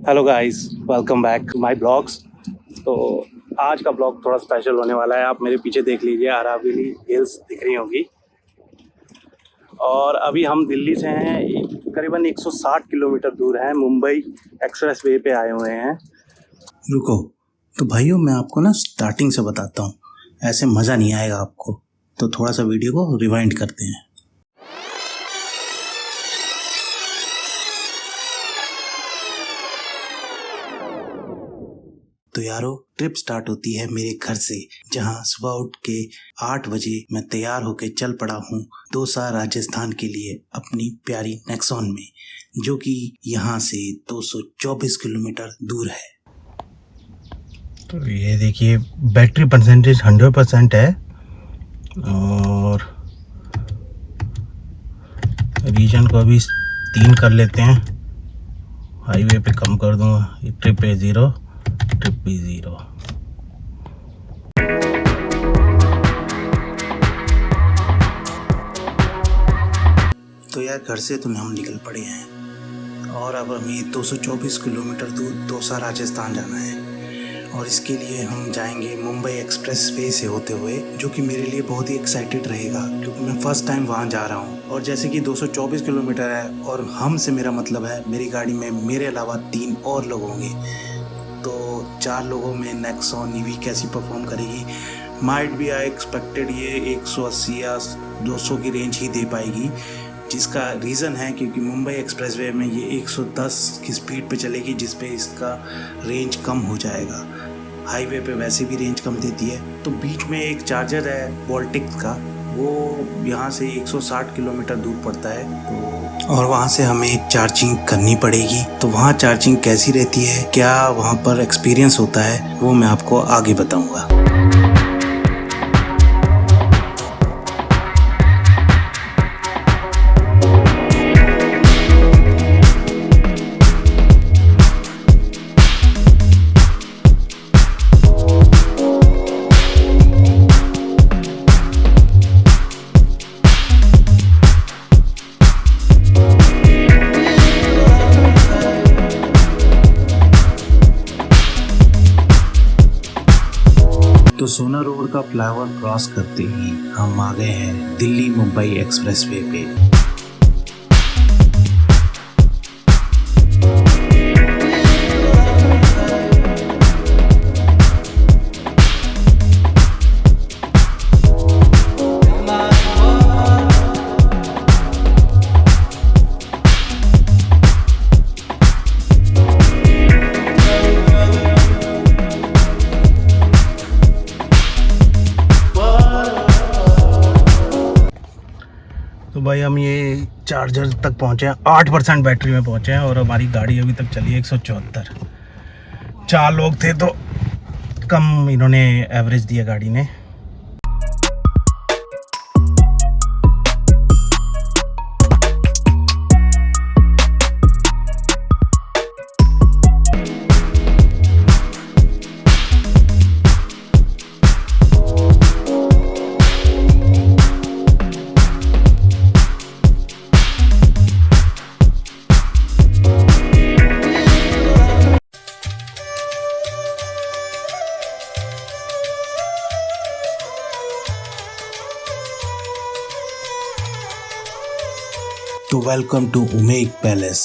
Hello guys, welcome back to my blogs. तो आज का ब्लॉग थोड़ा स्पेशल होने वाला है। आप मेरे पीछे देख लीजिए, अरावली हिल्स दिख रही होंगी। और अभी हम दिल्ली से हैं, करीबन 160 किलोमीटर दूर हैं, मुंबई एक्सप्रेस वे पे आए हुए हैं। रुको, तो भाइयों मैं आपको ना स्टार्टिंग से बताता हूँ, ऐसे मज़ा नहीं आएगा आपको, तो थोड़ा सा वीडियो को रिवाइंड करते हैं। तो यारो, ट्रिप स्टार्ट होती है मेरे घर से, जहाँ सुबह उठ के 8 बजे मैं तैयार होके चल पड़ा हूँ दौसा राजस्थान के लिए, अपनी प्यारी नेक्सॉन में, जो कि यहाँ से 224 किलोमीटर दूर है। तो ये देखिए, बैटरी परसेंटेज 100% है और रीजन को अभी 3 कर लेते हैं। हाईवे पे कम कर दूंगा, ट्रिप पे 0, ट्रिप भी 0। तो यार, घर से तो हम निकल पड़े हैं और अब हमें 224 किलोमीटर दूर दौसा राजस्थान जाना है। और इसके लिए हम जाएंगे मुंबई एक्सप्रेस वे से होते हुए, जो कि मेरे लिए बहुत ही एक्साइटेड रहेगा क्योंकि मैं फर्स्ट टाइम वहाँ जा रहा हूँ। और जैसे कि 224 किलोमीटर है और हम से मेरा मतलब है मेरी गाड़ी में मेरे अलावा 3 और लोग होंगे, तो 4 लोगों में नेक्सॉन ईवी कैसी परफॉर्म करेगी। माइट बी आई एक्सपेक्टेड ये 180 या 200 की रेंज ही दे पाएगी, जिसका रीज़न है क्योंकि मुंबई एक्सप्रेसवे में ये 110 की स्पीड पे चलेगी, जिस पे इसका रेंज कम हो जाएगा। हाईवे पे वैसे भी रेंज कम देती है। तो बीच में एक चार्जर है वोल्टिक्स का, वो यहाँ से 160 किलोमीटर दूर पड़ता है, तो और वहाँ से हमें चार्जिंग करनी पड़ेगी। तो वहाँ चार्जिंग कैसी रहती है, क्या वहाँ पर एक्सपीरियंस होता है, वो मैं आपको आगे बताऊँगा। तो सोना रोड का फ्लाईओवर क्रॉस करते ही हम आ गए हैं दिल्ली मुंबई एक्सप्रेसवे पे। तो भाई हम ये चार्जर तक पहुंचे हैं, 8% बैटरी में पहुंचे हैं और हमारी गाड़ी अभी तक चली है 174। 4 लोग थे तो कम इन्होंने एवरेज दिया गाड़ी ने। तो वेलकम टू उमेग पैलेस।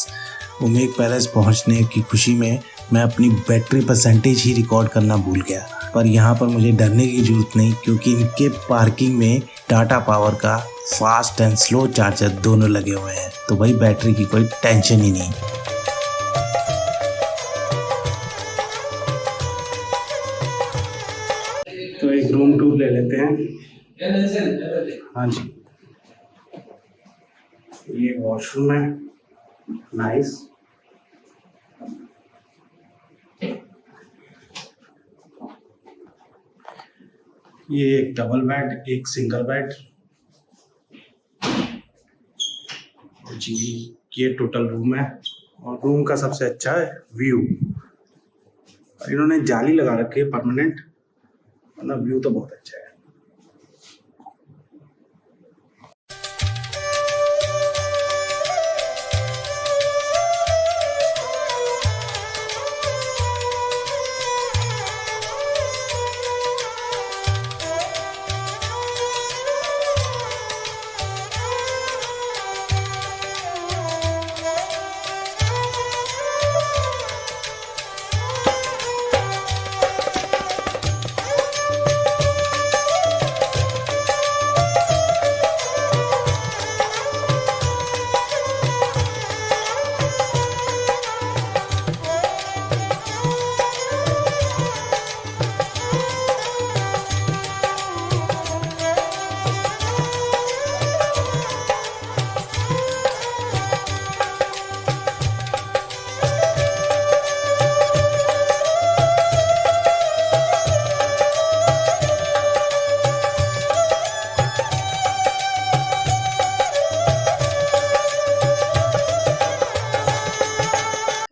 उमेग पैलेस पहुंचने की खुशी में मैं अपनी बैटरी परसेंटेज ही रिकॉर्ड करना भूल गया, पर यहाँ पर मुझे डरने की ज़रूरत नहीं क्योंकि इनके पार्किंग में टाटा पावर का फास्ट एंड स्लो चार्जर दोनों लगे हुए हैं, तो भाई बैटरी की कोई टेंशन ही नहीं। तो एक रूम टूर ले लेते हैं। हाँ जी, ये वॉशरूम है, नाइस। ये एक डबल बेड, एक सिंगल बेड जी। ये टोटल रूम है और रूम का सबसे अच्छा है व्यू। इन्होंने जाली लगा रखी है परमानेंट, मतलब व्यू तो बहुत अच्छा है।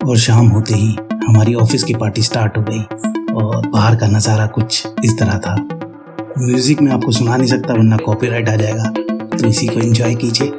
और शाम होते ही हमारी ऑफिस की पार्टी स्टार्ट हो गई और बाहर का नज़ारा कुछ इस तरह था। म्यूजिक में आपको सुना नहीं सकता वरना कॉपीराइट आ जाएगा, तो इसी को एंजॉय कीजिए।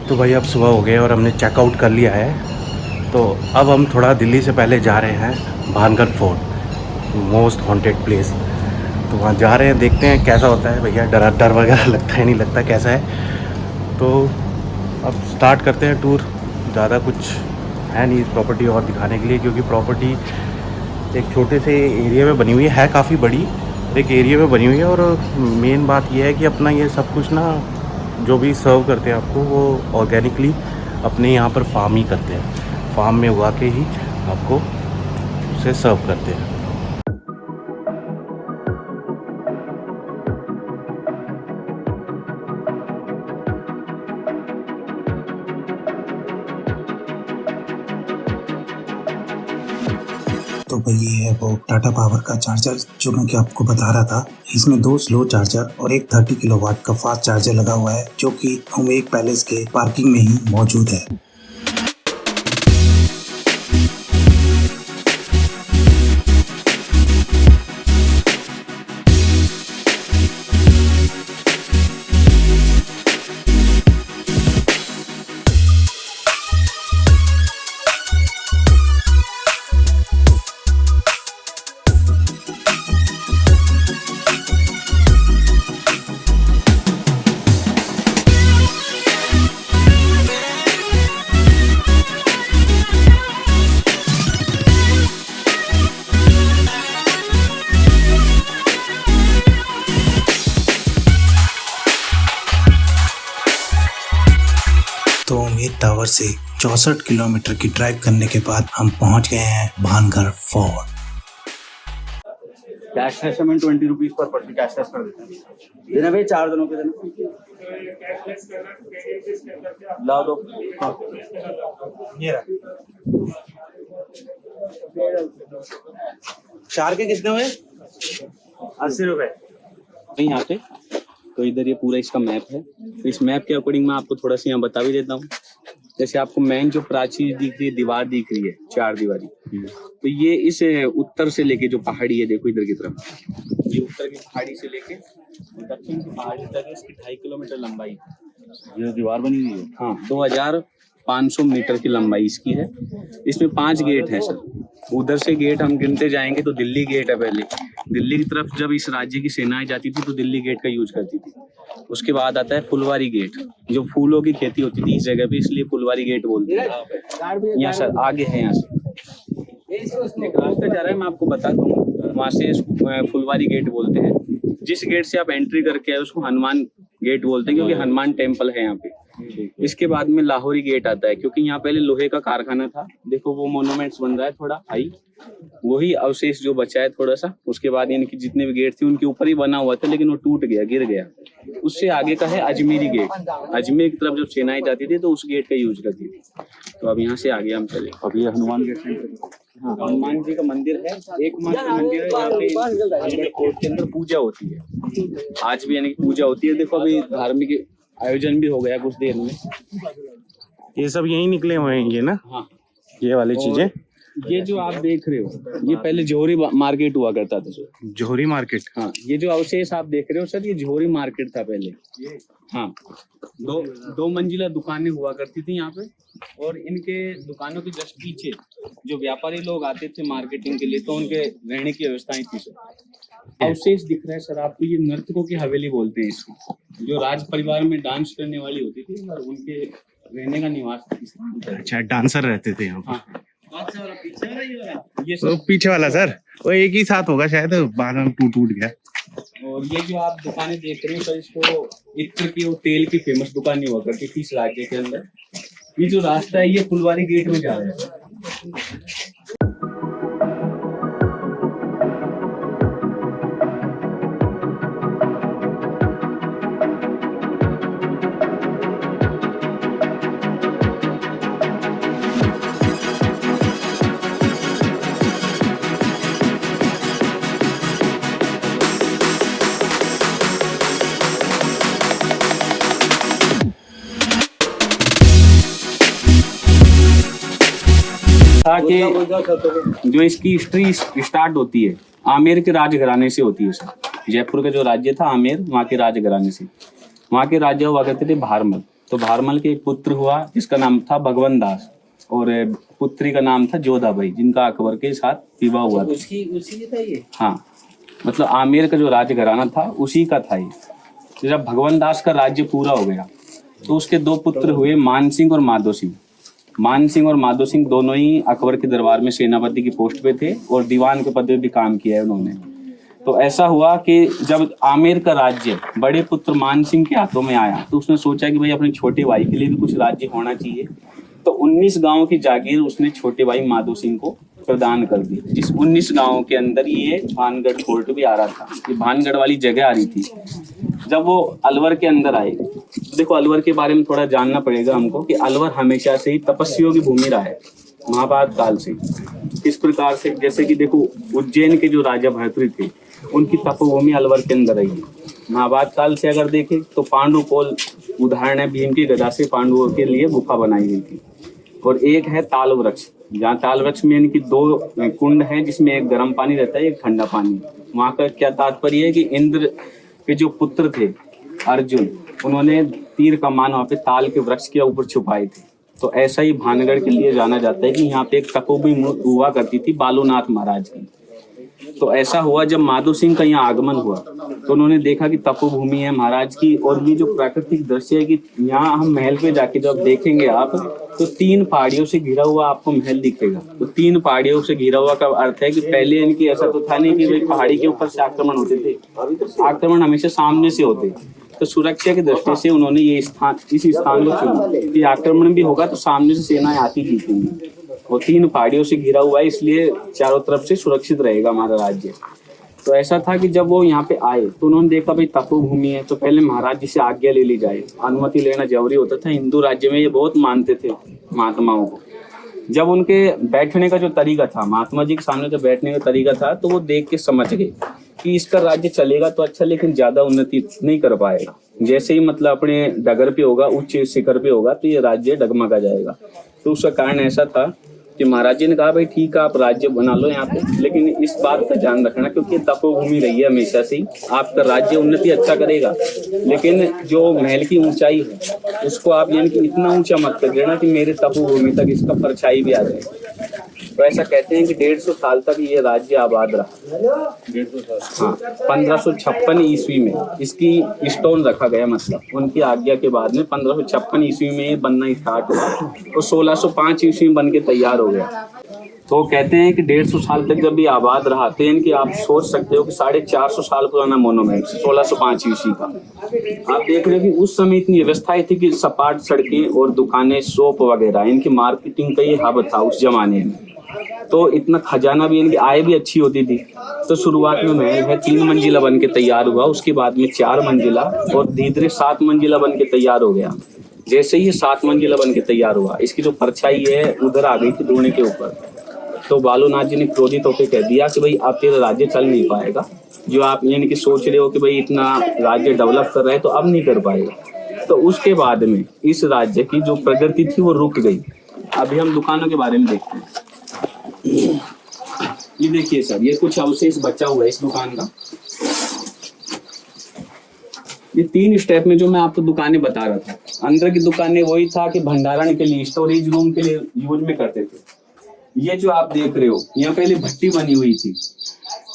तो भाई अब सुबह हो गए और हमने चेकआउट कर लिया है। तो अब हम थोड़ा दिल्ली से पहले जा रहे हैं Bhangarh fort, most haunted place. तो वहाँ जा रहे हैं, देखते हैं कैसा होता है। भैया डर वगैरह लगता है, नहीं लगता कैसा है। तो अब स्टार्ट करते हैं टूर। ज़्यादा कुछ है नहीं इस प्रॉपर्टी और दिखाने के लिए, क्योंकि प्रॉपर्टी एक छोटे से एरिया में बनी हुई है काफ़ी बड़ी एक एरिया में बनी हुई है। और मेन बात यह है कि अपना ये सब कुछ ना जो भी सर्व करते हैं आपको, वो ऑर्गेनिकली अपने यहाँ पर फार्म ही करते हैं, फार्म में उगा के ही आपको उसे सर्व करते हैं। तो भाई ये है वो टाटा पावर का चार्जर जो मैं कि आपको बता रहा था। इसमें 2 स्लो चार्जर और एक 30 किलोवाट का फास्ट चार्जर लगा हुआ है, जो कि उमेग पैलेस के पार्किंग में ही मौजूद है। तो उमेद टावर से 64 किलोमीटर की ड्राइव करने के बाद हम पहुंच गए हैं भानगढ़ फोर्ट। कैशलेस में 20 रुपीज पर पर्सन कैशलेस कर देते हैं। देना भाई 4 दिनों के देना। ला दो। ये रहा। 4 के कितने हुए? 80 रुपये। यहाँ पे तो इधर ये पूरा इसका मैप है। तो इस मैप के अकॉर्डिंग मैं आपको थोड़ा सा यहाँ बता भी देता हूँ। जैसे आपको मेन जो प्राचीर दिख रही है, दीवार दिख रही है, 4 दीवारी, तो ये इस उत्तर से लेके जो पहाड़ी है, देखो इधर की तरफ, ये उत्तर की पहाड़ी से लेके दक्षिण की पहाड़ी तक इसकी 2.5 किलोमीटर लंबाई ये दीवार बनी हुई है। हाँ, 2500 मीटर की लंबाई इसकी है। इसमें 5 गेट है सर। उधर से गेट हम गिनते जाएंगे तो दिल्ली गेट है पहले। दिल्ली की तरफ जब इस राज्य की सेनाएं जाती थी तो दिल्ली गेट का यूज करती थी। उसके बाद आता है फुलवारी गेट, जो फूलों की खेती होती थी इस जगह पे, इसलिए फुलवारी गेट बोलते हैं। यहाँ सर आगे है, यहाँ से एक रास्ता जा रहा है, मैं आपको बता दूँ। वहाँ से फुलवारी गेट बोलते हैं। जिस गेट से आप एंट्री करके आए उसको हनुमान गेट बोलते हैं, क्योंकि हनुमान टेम्पल है यहाँ पे। इसके बाद में लाहौरी गेट आता है, क्योंकि यहाँ पहले लोहे का कारखाना था। देखो वो मोन्यूमेंट्स बन रहा है थोड़ा हाई, वही अवशेष जो बचा है थोड़ा सा। उसके बाद यानी कि जितने भी गेट थे उनके ऊपर ही बना हुआ था, लेकिन वो टूट गया, गिर गया। उससे आगे का है अजमेरी गेट। अजमेर की तरफ जब सेनाएं जाती थी तो उस गेट का यूज करती थी। तो अब यहाँ से आगे हम चले। अब ये हनुमान गेट, हाँ, हनुमान जी का मंदिर है, एकमात्र मंदिर है जहाँ पे कोर्ट के अंदर पूजा होती है। आज भी यानी कि पूजा होती है। देखो अभी धार्मिक आयोजन भी हो गया कुछ देर में। ये सब यहीं निकले हुए हैं ये ना। हाँ, ये वाली चीजें। ये जो आप देख रहे हो ये पहले जोहरी मार्केट हुआ करता था सर। जोहरी मार्केट। हाँ, ये जो अवशेष आप देख रहे हो सर, ये जोहरी मार्केट था पहले। हाँ, दो मंजिला दुकानें हुआ करती थी यहाँ पे। और इनके दुकानों के जस्ट पीछे जो व्यापारी लोग आते थे मार्केटिंग के लिए, तो उनके रहने की व्यवस्थाएं थी सर। अवशेष दिख रहा है सर आपको, ये नर्तकों की हवेली बोलते हैं इसको। जो राज परिवार में डांस करने वाली होती थी और उनके रहने का निवास स्थान था। अच्छा, डांसर रहते थे यहाँ पर। हाँ ये वो सब, पीछे वाला सर, वो एक ही साथ होगा शायद, बाद में टूट गया। और ये जो आप दुकानें देख रहे हैं सर, इसको इत्र की और तेल की फेमस दुकानें हुआ करती थी इस राज्य के अंदर। ये जो रास्ता है ये फुलवारी गेट में जा रहा है। था कि जो इसकी हिस्ट्री स्टार्ट होती है आमेर के राजघराने से होती है सर। जयपुर का जो राज्य था आमेर, वहाँ के राजघराने से। वहाँ के राजा हुआ करते थे भारमल। तो भारमल के एक पुत्र हुआ जिसका नाम था भगवान दास, और पुत्री का नाम था जोधाबाई, जिनका अकबर के साथ विवाह हुआ था। उसी था ये। हाँ, मतलब आमेर का जो राजघराना था उसी का था ये। तो जब भगवान दास का राज्य पूरा हो गया तो उसके दो पुत्र हुए, मान सिंह और माधो सिंह। मान सिंह और माधो सिंह दोनों ही अकबर के दरबार में सेनापति की पोस्ट पे थे और दीवान के पद पे भी काम किया है उन्होंने। तो ऐसा हुआ कि जब आमेर का राज्य बड़े पुत्र मान सिंह के हाथों में आया तो उसने सोचा कि भाई अपने छोटे भाई के लिए भी कुछ राज्य होना चाहिए। तो 19 गांव की जागीर उसने छोटे भाई माधो सिंह को प्रदान कर दी, जिस 19 गांव के अंदर ये भानगढ़ फोर्ट भी आ रहा था। ये भानगढ़ वाली जगह आ रही थी। जब वो अलवर के अंदर आए, देखो अलवर के बारे में थोड़ा जानना पड़ेगा हमको कि अलवर हमेशा से ही तपस्वियों की भूमि रहा है महाभारत काल से। किस प्रकार से, जैसे कि देखो उज्जैन के जो राजा भर्तृ थे उनकी तपोभूमि अलवर के अंदर रही है। महाभारत काल से अगर देखें तो पांडु कोल उदाहरण है, भीम की गदा से पांडवों के लिए गुफा बनाई गई थी। और एक है ताल वृक्ष, जहाँ ताल वृक्ष में इनकी 2 कुंड हैं जिसमें एक गर्म पानी रहता है, एक ठंडा पानी। वहाँ का क्या तात्पर्य है कि इंद्र के जो पुत्र थे अर्जुन, उन्होंने तीर कमान वहाँ पे ताल के वृक्ष के ऊपर छुपाए थे। तो ऐसा ही भानगढ़ के लिए जाना जाता है कि यहाँ पे एक तपोभूमि हुआ करती थी बालूनाथ महाराज की। तो ऐसा हुआ जब माधो सिंह का यहाँ आगमन हुआ तो उन्होंने देखा कि तपोभूमि है महाराज की, और ये जो प्राकृतिक दृश्य है कि यहाँ हम महल पे जाके जब देखेंगे आप तो 3 पहाड़ियों से घिरा हुआ आपको महल दिखेगा। तो 3 पहाड़ियों से घिरा हुआ का अर्थ है कि पहले इनकी ऐसा तो था नहीं कि भाई पहाड़ी के ऊपर से आक्रमण होते थे, आक्रमण हमेशा सामने से होते। तो सुरक्षा की दृष्टि से उन्होंने ये स्थान, इस स्थान को चुना कि आक्रमण भी होगा तो सामने से सेनाएं आती जीतेंगी। वो 3 पहाड़ियों से घिरा हुआ है, इसलिए चारों तरफ से सुरक्षित रहेगा हमारा राज्य। तो ऐसा था कि जब वो यहाँ पे आए तो उन्होंने देखा भाई तपोभूमि है, तो पहले महाराज जी से आज्ञा ले ली जाए, अनुमति लेना जरूरी होता था। हिंदू राज्य में ये बहुत मानते थे महात्माओं को। जब उनके बैठने का जो तरीका था, महात्मा जी के सामने जो बैठने का तरीका था, तो वो देख के समझ गए कि इसका राज्य चलेगा तो अच्छा, लेकिन ज्यादा उन्नति नहीं कर पाएगा। जैसे ही मतलब अपने डगर पे होगा, उच्च शिखर पे होगा, तो ये राज्य डगमगा जाएगा। तो उसका कारण ऐसा था कि महाराज जी ने कहा भाई ठीक है आप राज्य बना लो यहाँ पे, लेकिन इस बात का ध्यान रखना क्योंकि तपोभूमि रही है हमेशा से, आपका राज्य उन्नति अच्छा करेगा, लेकिन जो महल की ऊंचाई है उसको आप यानी कि इतना ऊंचा मत कर देना कि मेरे तपोभूमि तक इसका परछाई भी आ जाए। तो ऐसा कहते हैं कि 150 साल तक ये राज्य आबाद रहा। 150 साल, हाँ। 1556 ईस्वी में इसकी स्टोन रखा गया, मतलब उनकी आज्ञा के बाद में 1556 ईस्वी में ये बनना स्टार्ट हुआ और 1605 ईस्वी में बन के तैयार हो गया। तो कहते हैं कि 150 साल तक जब भी आबाद रहा तो इनकी आप सोच सकते हो कि 450 साल पुराना मोनूमेंट 1605 ईस्वी का। आप देख रहे हो कि उस समय इतनी व्यवस्थाएं थी कि सपाट सड़कें और दुकानें, शॉप वगैरह, इनकी मार्केटिंग का ये हब था उस जमाने में। तो इतना खजाना भी, इनकी आय भी अच्छी होती थी। तो शुरुआत में महल है 3 मंजिला बन के तैयार हुआ, उसके बाद में 4 मंजिला और धीरे धीरे 7 मंजिला बन के तैयार हो गया। जैसे ही 7 मंजिला बन के तैयार हुआ, इसकी जो परछाई है उधर आ गई थी धुएं के ऊपर। तो बालूनाथ जी ने क्रोधित होकर कह दिया कि भाई अब तेरा राज्य चल नहीं पाएगा, जो आप यानी कि सोच रहे हो कि भाई इतना राज्य डेवलप कर रहे हैं तो अब नहीं कर पाएगा। तो उसके बाद में इस राज्य की जो प्रगति थी वो रुक गई। अभी हम दुकानों के बारे में देखते हैं। ये देखिए सर, ये कुछ अवशेष बचा हुआ है इस दुकान का। ये 3 स्टेप में जो मैं आपको दुकानें बता रहा था, अंदर की दुकानें वही था कि भंडारण के लिए, स्टोरेज रूम के लिए यूज में करते थे। ये जो आप देख रहे हो, यहाँ पहले भट्टी बनी हुई थी,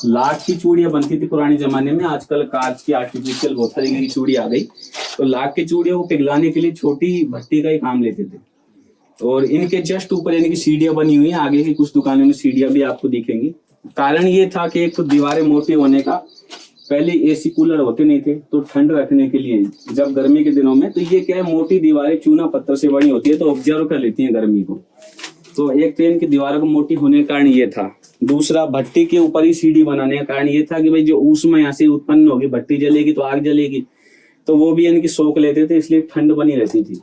लाख की चूड़ियां बनती थी पुराने जमाने में, आजकल कांच की आर्टिफिशियल बहुत तरीके की चूड़ी आ गई। तो लाख की चूड़ियों को पिघलाने के लिए छोटी भट्टी का ही काम लेते थे। और इनके जस्ट ऊपर यानी कि सीढ़ियां बनी हुई हैं, आगे की कुछ दुकानों में सीढ़ियां भी आपको दिखेंगी। कारण ये था कि एक तो दीवारें मोटी होने का, पहले एसी कूलर होते नहीं थे तो ठंड रखने के लिए जब गर्मी के दिनों में, तो ये क्या है मोटी दीवारें चूना पत्थर से बनी होती है तो ऑब्जर्व कर लेती हैं गर्मी को। तो एक तो इनकी दीवारों को मोटी होने के कारण ये था। दूसरा, भट्टी के ऊपर ही सीढ़ी बनाने का कारण ये था कि भाई जो ऊष्मा यहाँ से उत्पन्न होगी, भट्टी जलेगी तो आग जलेगी, तो वो भी इनकी सोख लेते थे, इसलिए ठंड बनी रहती थी।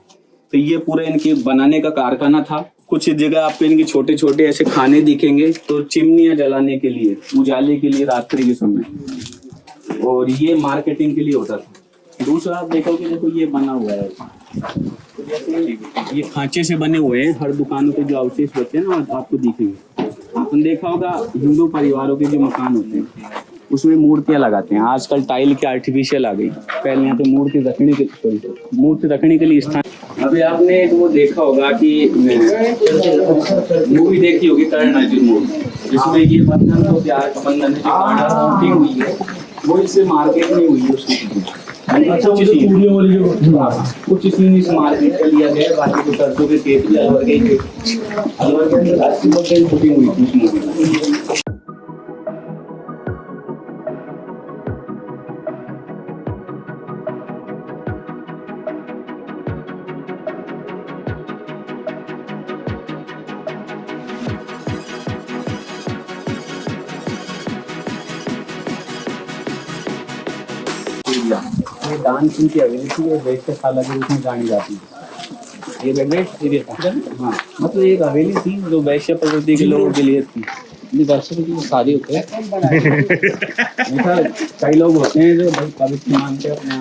तो ये पूरा इनके बनाने का कारखाना था। कुछ जगह आपको इनके छोटे छोटे ऐसे खाने दिखेंगे, तो चिमनियां जलाने के लिए, उजाले के लिए रात्रि के समय, और ये मार्केटिंग के लिए होता था। दूसरा आप देखोगे, देखो ये बना हुआ है, तो जैसे ये खांचे से बने हुए हैं, हर दुकानों के जो अवशेष बचे हैं ना आपको दिखेंगे। आपने देखा होगा हिंदू परिवारों के जो मकान होते हैं उसमें मूर्तियां लगाते हैं, आजकल टाइल के आर्टिफिशियल आ गई, पहले यहाँ पे मूर्ति रखने के लिए स्थान। अभी आपने वो देखा होगा कि मूवी देखी होगी करण अर्जुन मूवी, जिसमें ये बंधन तो प्यार का बंधन है हुई है, वो इससे मार्केट में हुई है उसकी कुछ सीन इस मार्केट का लिया गया। बाकी तो सरसों के खेत भी अलवर के अंदर अच्छी बहुत शूटिंग हुई थी उस मूवी। ये दान सिंह की हवेली थी, ये वैश्यशाला के रूप में जानी जाती है। ये हाँ, मतलब एक हवेली थी जो वैश्य प्रवृत्ति के लोगों के लिए थी। शादी होते हैं कई लोग होते हैं जो भाई पवित्र मानते हैं अपने।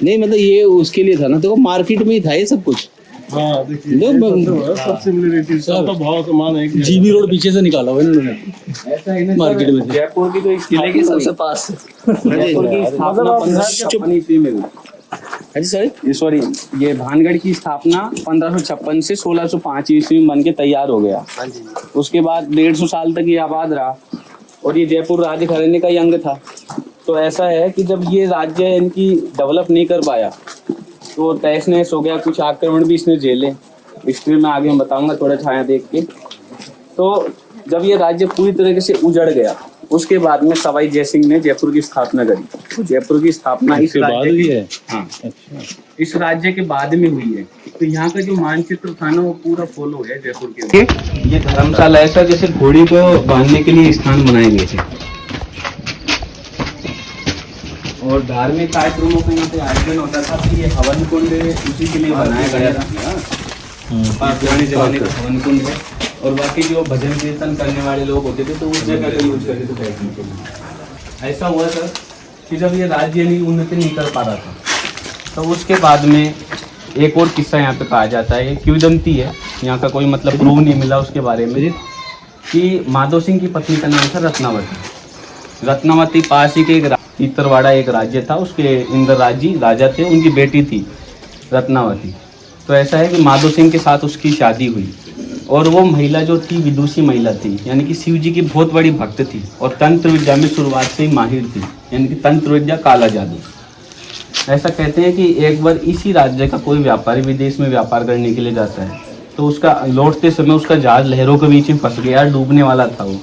नहीं मतलब ये उसके लिए था ना, तो मार्केट में ही था ये सब कुछ। हाँ देखिए सब सिमिलरिटी सब तो बहुत समान है। जीबी रोड पीछे से निकाला हुआ इन्होंने ऐसा है ना मार्केट में। जयपुर की तो इस किले के सबसे पास जयपुर की स्थापना 1556 ईस्वी में हुई। सॉरी, ये भानगढ़ की स्थापना 1556 से 1605 ईस्वी में बन के तैयार हो गया। उसके बाद 150 साल तक ये आबाद रहा, और ये जयपुर राज्य घराने का ही अंग था। तो ऐसा है कि जब ये राज्य इनकी डेवलप नहीं कर पाया तो तहस नहस हो गया, कुछ आक्रमण भी इसने झेले, हिस्ट्री में आगे मैं बताऊंगा थोड़ा छाया देख के। तो जब ये राज्य पूरी तरीके से उजड़ गया, उसके बाद में सवाई जयसिंह ने जयपुर की स्थापना करी। तो जयपुर की स्थापना इस राज्य की है, हाँ, इस राज्य के बाद में हुई है। तो यहाँ का जो मानचित्र था ना वो पूरा फॉलो है जयपुर के। ये धर्मशाला ऐसा जैसे घोड़ी को बांधने के लिए स्थान बनाए गए थे, और धार्मिक कार्यक्रमों का यहाँ पे आयोजन होता था। कि ये हवन कुंड उसी के लिए बनाया गया था, पुराने जमाने का हवन कुंड है। और बाकी जो भजन कीर्तन करने वाले लोग होते थे तो उस जगह का यूज करते थे बैठने के लिए। ऐसा हुआ सर कि जब ये राज्य उन्नति नहीं कर पा रहा था, तो उसके बाद में एक और किस्सा यहाँ पे कहा जाता है, किंवदंती है, यहाँ का कोई मतलब प्रूव नहीं मिला उसके बारे में, कि माधो सिंह की पत्नी का नाम था रत्नावती। रत्नावती पास ही के एक इतरवाड़ा एक राज्य था, उसके इंद्रराजी राजा थे, उनकी बेटी थी रत्नावती। तो ऐसा है कि माधो सिंह के साथ उसकी शादी हुई, और वो महिला जो थी विदुषी महिला थी, यानी कि शिव जी की बहुत बड़ी भक्त थी, और तंत्र विद्या में शुरुआत से ही माहिर थी, यानी कि तंत्र विद्या काला जादू। ऐसा कहते हैं कि एक बार इसी राज्य का कोई व्यापारी विदेश में व्यापार करने के लिए जाता है, तो उसका लौटते समय उसका जहाज लहरों के बीच में फंस गया, डूबने वाला था वो।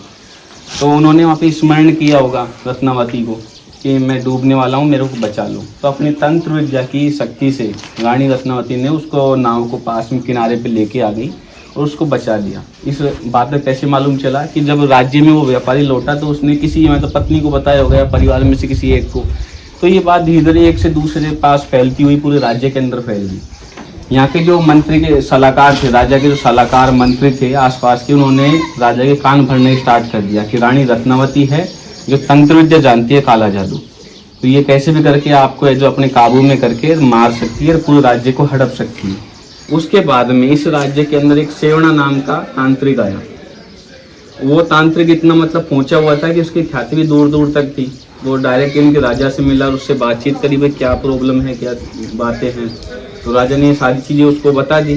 तो उन्होंने वहाँ पे स्मरण किया होगा रत्नावती को कि मैं डूबने वाला हूँ, मेरे को बचा लो। तो अपनी तंत्र विद्या की शक्ति से रानी रत्नावती ने उसको नाव को पास में किनारे पे लेके आ गई और उसको बचा लिया। इस बात में कैसे मालूम चला कि जब राज्य में वो व्यापारी लौटा तो उसने किसी मतलब पत्नी को बताया होगा या परिवार में से किसी एक को। तो ये बात धीरे धीरे एक से दूसरे पास फैलती हुई पूरे राज्य के अंदर फैल गई। यहाँ के जो मंत्री के सलाहकार थे, राजा के जो सलाहकार मंत्री थे आसपास के, उन्होंने राजा के कान भरने स्टार्ट कर दिया कि रानी रत्नावती है जो तंत्र विद्या जानती है, काला जादू, तो ये कैसे भी करके आपको जो अपने काबू में करके मार सकती है और पूरे राज्य को हड़प सकती है। उसके बाद में इस राज्य के अंदर एक सेवणा नाम का तांत्रिक आया। वो तांत्रिक इतना मतलब पहुंचा हुआ था कि उसकी ख्याति भी दूर दूर तक थी। वो डायरेक्ट इनके राजा से मिला और उससे बातचीत करी, भाई क्या प्रॉब्लम है, क्या बातें हैं। तो राजा ने सारी चीज़ें उसको बता दी।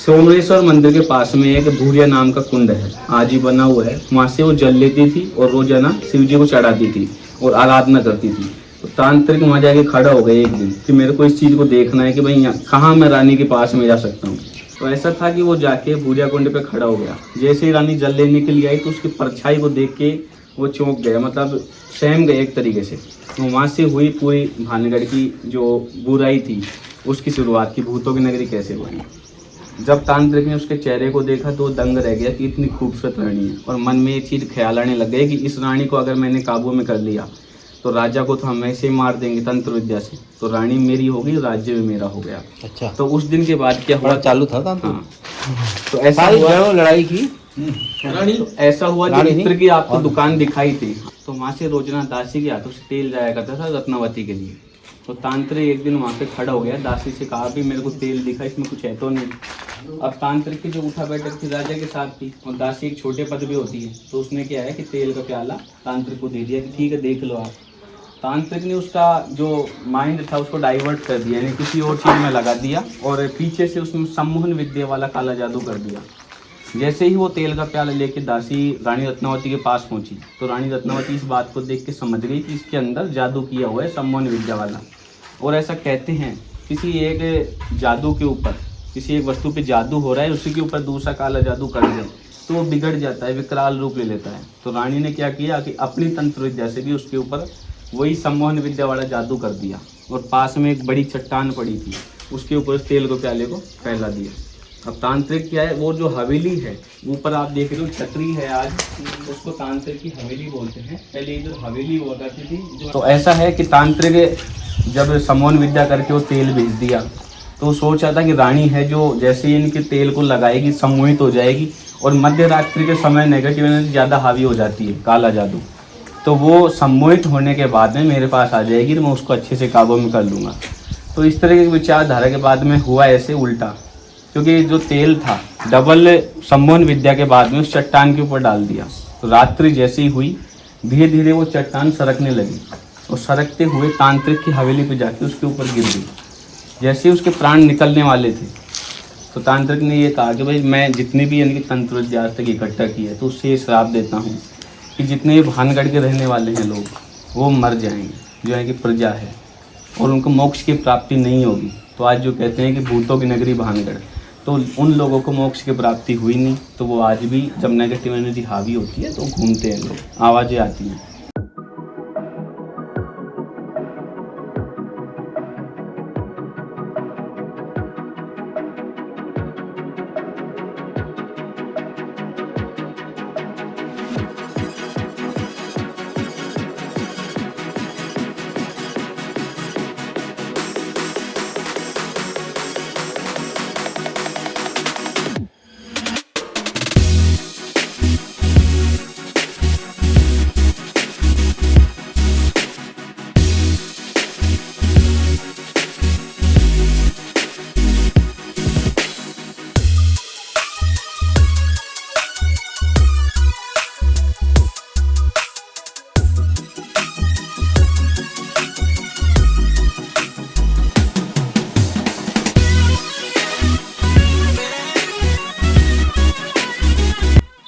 सोमेश्वर मंदिर के पास में एक भूरिया नाम का कुंड है, आज ही बना हुआ है। वहाँ से वो जल लेती थी और रोजाना शिव जी को चढ़ाती थी और आराधना करती थी। तो तांत्रिक वहाँ जाके खड़ा हो गए एक दिन कि मेरे को इस चीज़ को देखना है कि भाई यहाँ कहाँ मैं रानी के पास में जा सकता हूँ। तो ऐसा था कि वो जाके भूरिया कुंड पे खड़ा हो गया। जैसे ही रानी जल लेने के लिए आई तो उसकी परछाई को देख के वो चौंक गया, मतलब सहम गए एक तरीके से। तो वहाँ से हुई पूरी भानगढ़ की जो बुराई थी उसकी शुरुआत की, भूतों की नगरी कैसे बनी। जब तांत्रिक ने उसके चेहरे को देखा तो दंग रह गया कि इतनी खूबसूरत रानी है, और मन में एक चीज़ ख्याल आने लग गए कि इस रानी को अगर मैंने काबू में कर लिया तो राजा को तो हम ऐसे ही मार देंगे तंत्र विद्या से, तो रानी मेरी होगी, राज्य भी मेरा हो गया। अच्छा, तो उस दिन के बाद क्या हुआ, चालू था हाँ, तो ऐसा हुआ लड़ाई की। तो ऐसा हुआ कि मित्र की आपको दुकान दिखाई थी, तो वहाँ से रोजना दासी के हाथों से तेल जाया करता था रत्नावती के लिए। तो तांत्रिक एक दिन वहाँ पे खड़ा हो गया, दासी से कहा भी मेरे को तेल दिखा, इसमें कुछ है तो नहीं। अब तांत्रिक की जो उठा बैठक थी राजा के साथ थी, और दासी एक छोटे पद भी होती है, तो उसने क्या है कि तेल का प्याला तांत्रिक को दे दिया कि ठीक है देख लो आप। तांत्रिक ने उसका जो माइंड था उसको डाइवर्ट कर दिया, यानी किसी और चीज़ में लगा दिया, और पीछे से उसमें सम्मोहन विद्या वाला काला जादू कर दिया। जैसे ही वो तेल का प्याला लेके दासी रानी रत्नावती के पास पहुंची, तो रानी रत्नावती इस बात को देख के समझ गई कि इसके अंदर जादू किया हुआ है सम्मोहन विद्या वाला। और ऐसा कहते हैं किसी एक जादू के ऊपर, किसी एक वस्तु पे जादू हो रहा है, उसी के ऊपर दूसरा काला जादू कर दे तो वो बिगड़ जाता है, विकराल रूप ले लेता है। तो रानी ने क्या किया कि अपनी तंत्र विद्या से भी उसके ऊपर वही सम्मोहन विद्या वाला जादू कर दिया, और पास में एक बड़ी चट्टान पड़ी थी उसके ऊपर तेल को प्याले को फैला दिया। अब तांत्रिक क्या है, वो जो हवेली है ऊपर आप देख रहे हो छतरी है आज, उसको तांत्रिक की हवेली बोलते हैं। पहले इधर हवेली हुआ करती थी। तो ऐसा है कि तांत्रिक जब सम्मोहन विद्या करके वो तेल भेज दिया, तो सोच रहा था कि रानी है जो जैसे ही इनके तेल को लगाएगी सम्मोहित हो जाएगी, और मध्य रात्रि के समय नेगेटिव एनर्जी ज़्यादा हावी हो जाती है, काला जादू, तो वो सम्मोहित होने के बाद में मेरे पास आ जाएगी, तो मैं उसको अच्छे से काबू में कर लूँगा। तो इस तरह की विचारधारा के बाद में हुआ ऐसे उल्टा, क्योंकि जो तेल था डबल सम्मोहन विद्या के बाद में उस चट्टान के ऊपर डाल दिया। तो रात्रि जैसे ही हुई धीरे धीरे वो चट्टान सरकने लगी, और सरकते हुए तांत्रिक की हवेली पे जाके उसके ऊपर गिर गई। जैसे ही उसके प्राण निकलने वाले थे, तो तांत्रिक ने ये कहा कि भाई मैं जितनी भी इनकी तंत्र विद्या आज तक इकट्ठा की है, तो उससे ये श्राप देता हूँ कि जितने भानगढ़ के रहने वाले हैं लोग वो मर जाएंगे, जो है कि प्रजा है, और उनको मोक्ष की प्राप्ति नहीं होगी। तो आज जो कहते हैं कि भूतों की नगरी भानगढ़, तो उन लोगों को मोक्ष की प्राप्ति हुई नहीं, तो वो आज भी जब नेगेटिव एनर्जी हावी होती है तो घूमते हैं लोग, आवाज़ें आती हैं।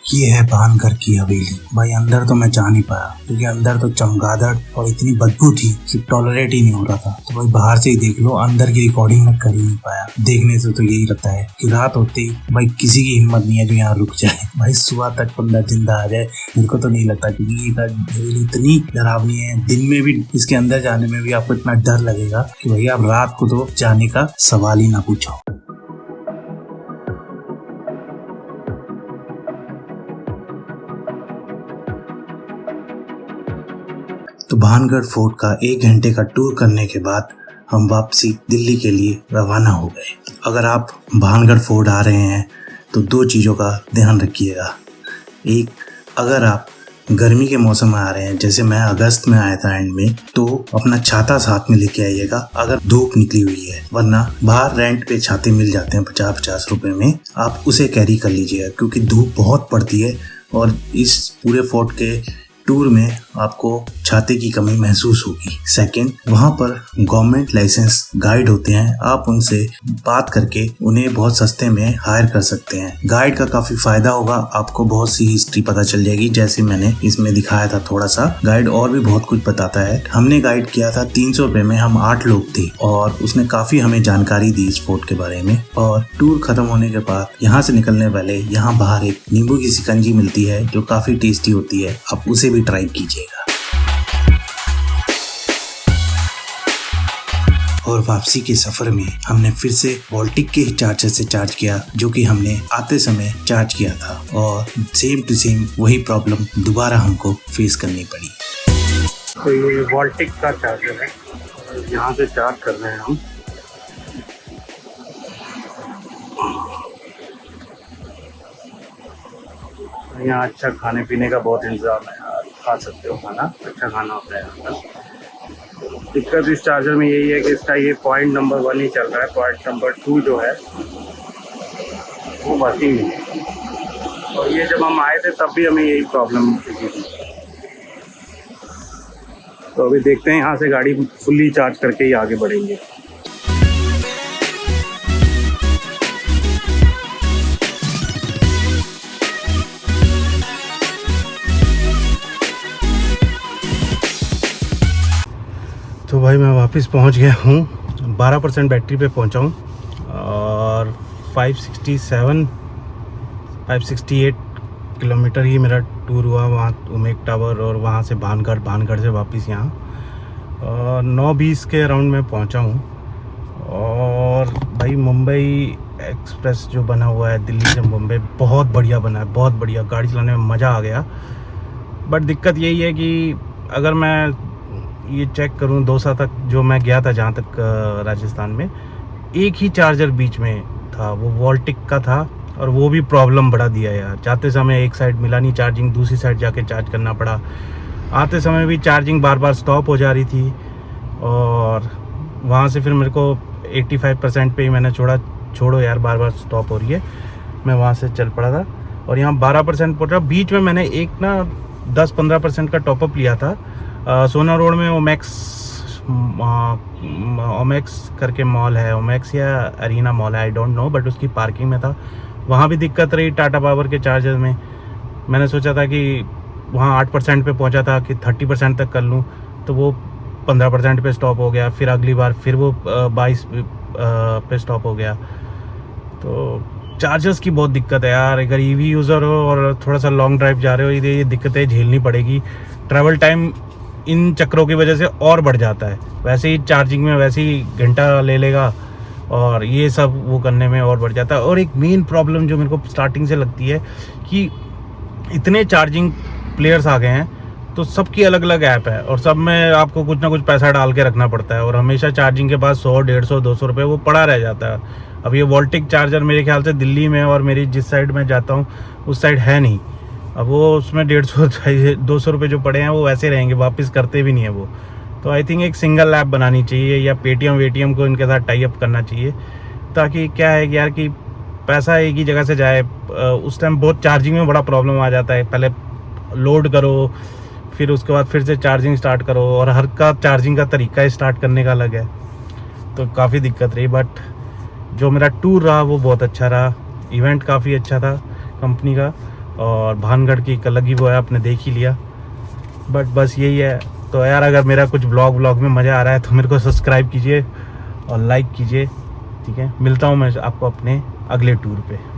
ये है भानगढ़ की हवेली। भाई अंदर तो मैं जा नहीं पाया, क्योंकि अंदर तो चमगादड़ और इतनी बदबू थी कि टॉलरेट ही नहीं हो रहा था। तो भाई बाहर से ही देख लो, अंदर की रिकॉर्डिंग मैं कर ही नहीं पाया। देखने से तो यही लगता है कि रात होते ही भाई किसी की हिम्मत नहीं है जो यहाँ रुक जाए। भाई सुबह तक बंदा जिंदा आ जाए मेरे को तो नहीं लगता, क्योंकि ये हवेली इतनी डरावनी है। दिन में भी इसके अंदर जाने में भी आपको इतना डर लगेगा कि भाई आप रात को तो जाने का सवाल ही ना पूछो। तो भानगढ़ फोर्ट का 1 घंटे का टूर करने के बाद हम वापसी दिल्ली के लिए रवाना हो गए। अगर आप भानगढ़ फोर्ट आ रहे हैं तो 2 चीज़ों का ध्यान रखिएगा। एक, अगर आप गर्मी के मौसम में आ रहे हैं, जैसे मैं अगस्त में आया था एंड में, तो अपना छाता साथ में लेके आइएगा अगर धूप निकली हुई है, वरना बाहर रेंट पे छाते मिल जाते हैं 50-50 रुपए में, आप उसे कैरी कर लीजिएगा, क्योंकि धूप बहुत पड़ती है। और इस पूरे फोर्ट के टूर में आपको छाते की कमी महसूस होगी। सेकंड, वहाँ पर गवर्नमेंट लाइसेंस गाइड होते हैं, आप उनसे बात करके उन्हें बहुत सस्ते में हायर कर सकते हैं। गाइड का काफी फायदा होगा, आपको बहुत सी हिस्ट्री पता चल जाएगी, जैसे मैंने इसमें दिखाया था थोड़ा सा। गाइड और भी बहुत कुछ बताता है। हमने गाइड किया था 300 रुपए में, हम 8 लोग थे और उसने काफी हमें जानकारी दी इस फोर्ट के बारे में। और टूर खत्म होने के बाद यहाँ से निकलने वाले यहाँ बाहर एक नींबू की शिकंजी मिलती है जो काफी टेस्टी होती है, आप उसे भी ट्राई कीजिएगा। और वापसी के सफर में हमने फिर से वोल्टिक के ही चार्जर से चार्ज किया, जो कि हमने आते समय चार्ज किया था, और सेम टू सेम वही प्रॉब्लम दोबारा हमको फेस करनी पड़ी। तो ये वोल्टिक का चार्जर है, यहाँ से चार्ज कर रहे हैं हम। यहाँ अच्छा खाने पीने का बहुत इंतजाम है, खा सकते हो खाना, अच्छा खाना होता है यहाँ पर। दिक्कत इस चार्जर में यही है कि इसका ये पॉइंट नंबर 1 ही चल रहा है, पॉइंट नंबर 2 जो है वो वर्किंग नहीं है। और ये जब हम आए थे तब भी हमें यही प्रॉब्लम थी। तो अभी देखते हैं, यहाँ से गाड़ी फुल्ली चार्ज करके ही आगे बढ़ेंगे। तो भाई मैं वापस पहुंच गया हूँ, 12% बैटरी पे पहुंचा हूँ और 568 किलोमीटर ही मेरा टूर हुआ। वहाँ उमेक टावर और वहाँ से भानगढ़ से वापस यहाँ 9:20 के अराउंड में पहुँचा हूँ। और भाई मुंबई एक्सप्रेस जो बना हुआ है दिल्ली से मुंबई, बहुत बढ़िया बना है, बहुत बढ़िया। गाड़ी चलाने में मज़ा आ गया। बट दिक्कत यही है कि अगर मैं ये चेक करूँ दौसा तक जो मैं गया था, जहाँ तक राजस्थान में, एक ही चार्जर बीच में था, वो वोल्टिक का था, और वो भी प्रॉब्लम बड़ा दिया यार। जाते समय एक साइड मिला नहीं चार्जिंग, दूसरी साइड जाके चार्ज करना पड़ा। आते समय भी चार्जिंग बार बार स्टॉप हो जा रही थी, और वहाँ से फिर मेरे को 85% पे ही मैंने छोड़ो यार, बार बार स्टॉप हो रही है, मैं वहाँ से चल पड़ा था। और यहाँ 12% पड़ रहा। बीच में मैंने एक ना 10-15% का टॉपअप लिया था। सोना रोड में ओमेक्स करके मॉल है, ओमेक्स या अरीना मॉल है, आई डोंट नो, बट उसकी पार्किंग में था। वहाँ भी दिक्कत रही टाटा पावर के चार्जर में। मैंने सोचा था कि वहाँ 8% पे पहुँचा था कि 30% तक कर लूँ, तो वो 15% पे स्टॉप हो गया। फिर अगली बार फिर वो 22 पे स्टॉप हो गया। तो चार्जर्स की बहुत दिक्कत है यार। अगर ईवी यूज़र हो और थोड़ा सा लॉन्ग ड्राइव जा रहे हो, ये दिक्कतें झेलनी पड़ेगी। ट्रैवल टाइम इन चक्रों की वजह से और बढ़ जाता है। वैसे ही चार्जिंग में वैसे ही घंटा ले लेगा, और ये सब वो करने में और बढ़ जाता है। और एक मेन प्रॉब्लम जो मेरे को स्टार्टिंग से लगती है कि इतने चार्जिंग प्लेयर्स आ गए हैं, तो सबकी अलग अलग ऐप है, और सब में आपको कुछ ना कुछ पैसा डाल के रखना पड़ता है, और हमेशा चार्जिंग के पास 100, 150, 200 रुपये वो पड़ा रह जाता है। अब ये वोल्टिक चार्जर मेरे ख्याल से दिल्ली में और मेरी जिस साइड में जाता हूँ उस साइड है नहीं। अब वो उसमें 150-200 रुपये जो पड़े हैं वो वैसे रहेंगे, वापस करते भी नहीं है वो। तो आई थिंक एक सिंगल ऐप बनानी चाहिए, या पेटीएम को इनके साथ टाई अप करना चाहिए, ताकि क्या है कि यार कि पैसा एक ही जगह से जाए। उस टाइम बहुत चार्जिंग में बड़ा प्रॉब्लम आ जाता है, पहले लोड करो, फिर उसके बाद फिर से चार्जिंग स्टार्ट करो, और हर का चार्जिंग का तरीका स्टार्ट करने का अलग है, तो काफ़ी दिक्कत रही। बट जो मेरा टूर रहा वो बहुत अच्छा रहा। इवेंट काफ़ी अच्छा था कंपनी का, और भानगढ़ की एक अलग ही वो है, आपने देख ही लिया। बट बस यही है। तो यार अगर मेरा कुछ व्लॉग में मज़ा आ रहा है तो मेरे को सब्सक्राइब कीजिए और लाइक कीजिए, ठीक है। मिलता हूँ मैं आपको अपने अगले टूर पे।